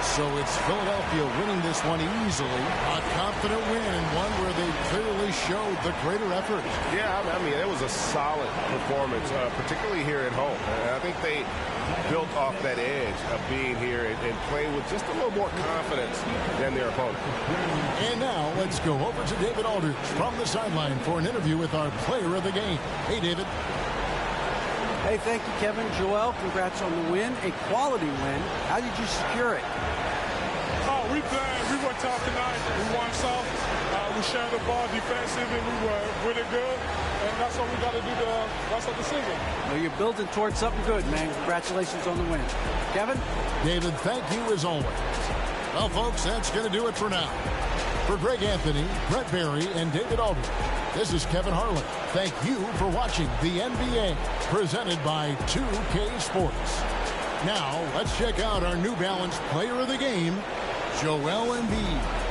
So it's Philadelphia winning this one easily. A confident win and one where they clearly showed the greater effort. Yeah, I mean, it was a solid performance, particularly here at home. I think they built off that edge of being here and playing with just a little more confidence than their opponent. And now let's go over to David Aldridge from the sideline for an interview with our player of the game. Hey, David. Hey, thank you, Kevin. Joel, congrats on the win. A quality win. How did you secure it? We played. We were tough tonight. We won soft. We shared the ball defensively. We were really good. And that's what we got to do the rest of the season. Well, you're building towards something good, man. Congratulations on the win. Kevin? David, thank you as always. Well, folks, that's going to do it for now. For Greg Anthony, Brett Barry, and David Aldridge, this is Kevin Harlan. Thank you for watching the NBA, presented by 2K Sports. Now, let's check out our New Balance player of the game, Joel Embiid.